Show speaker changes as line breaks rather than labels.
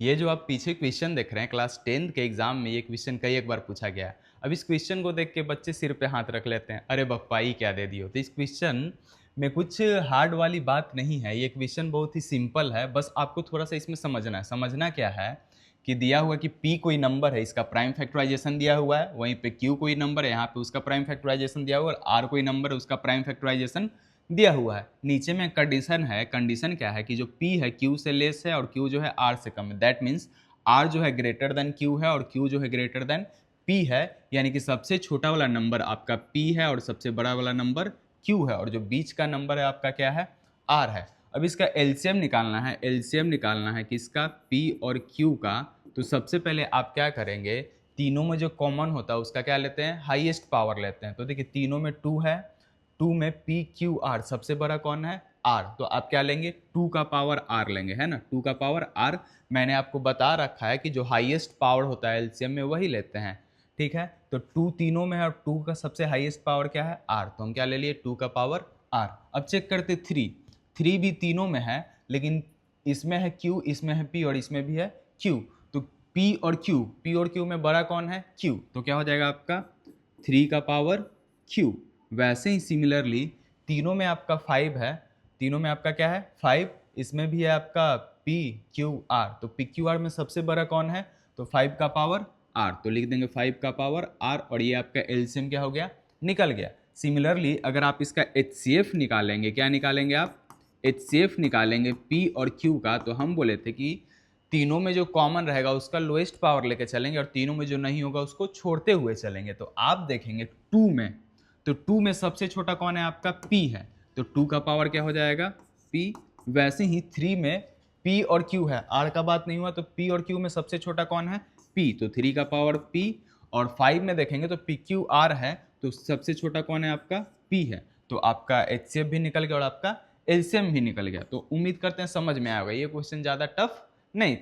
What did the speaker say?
ये जो आप पीछे क्वेश्चन देख रहे हैं क्लास 10th के एग्जाम में ये क्वेश्चन कई एक बार पूछा गया है। अब इस क्वेश्चन को देख के बच्चे सिर पे हाथ रख लेते हैं, अरे बप्पा ही क्या दे दियो। तो इस क्वेश्चन में कुछ हार्ड वाली बात नहीं है, ये क्वेश्चन बहुत ही सिंपल है। बस आपको थोड़ा सा इसमें समझना है। समझना क्या है कि दिया हुआ कि p कोई नंबर है, इसका प्राइम फैक्टराइजेशन दिया हुआ है, वहीं पे q कोई नंबर है, यहाँ पे उसका प्राइम फैक्टराइजेशन दिया हुआ है, और r कोई नंबर है, उसका प्राइम फैक्टराइजेशन दिया हुआ है। नीचे में कंडीशन है, कंडीशन क्या है कि जो p है q से लेस है और q जो है r से कम है। दैट मीन्स r जो है ग्रेटर देन q है और q जो है ग्रेटर देन p है। यानी कि सबसे छोटा वाला नंबर आपका p है और सबसे बड़ा वाला नंबर q है, और जो बीच का नंबर है आपका क्या है, r है। अब इसका एलसीएम निकालना है, एलसीएम निकालना है किसका, p और q का। तो सबसे पहले आप क्या करेंगे, तीनों में जो कॉमन होता है उसका क्या लेते हैं, हाईएस्ट पावर लेते हैं। तो देखिए तीनों में 2 है, 2 में पी क्यू आर, सबसे बड़ा कौन है, आर। तो आप क्या लेंगे, 2 का पावर आर लेंगे, है ना, 2 का पावर आर। मैंने आपको बता रखा है कि जो हाईएस्ट पावर होता है एलसीएम में वही लेते हैं, ठीक है। तो 2 तीनों में है और 2 का सबसे हाईएस्ट पावर क्या है, आर। तो हम क्या ले लिए, 2 का पावर आर। अब चेक करते 3, 3 भी तीनों में है, लेकिन इसमें है Q, इसमें है P और इसमें भी है Q। तो P और Q, P और Q में बड़ा कौन है, Q। तो क्या हो जाएगा आपका 3 का पावर Q। वैसे ही सिमिलरली तीनों में आपका 5 है, तीनों में आपका क्या है 5, इसमें भी है आपका P Q R। तो P Q R में सबसे बड़ा कौन है, तो 5 का पावर R। तो लिख देंगे 5 का पावर R, और ये आपका एलसीएम क्या हो गया, निकल गया। सिमिलरली अगर आप इसका HCF निकालेंगे, क्या निकालेंगे आप, HCF निकालेंगे P और Q का, तो हम बोले थे कि तीनों में जो कॉमन रहेगा उसका लोएस्ट पावर लेके चलेंगे और तीनों में जो नहीं होगा उसको छोड़ते हुए चलेंगे। तो आप देखेंगे 2 में, तो 2 में सबसे छोटा कौन है आपका, P है। तो 2 का पावर क्या हो जाएगा, P। वैसे ही 3 में P और Q है, R का बात नहीं हुआ, तो P और Q में सबसे छोटा कौन है, P। तो 3 का पावर P। और 5 में देखेंगे तो PQR है, तो सबसे छोटा कौन है आपका, P है। तो आपका HCF भी निकल गया और आपका एलसीएम भी निकल गया। तो उम्मीद करते हैं समझ में आएगा, ये क्वेश्चन ज़्यादा टफ नहीं।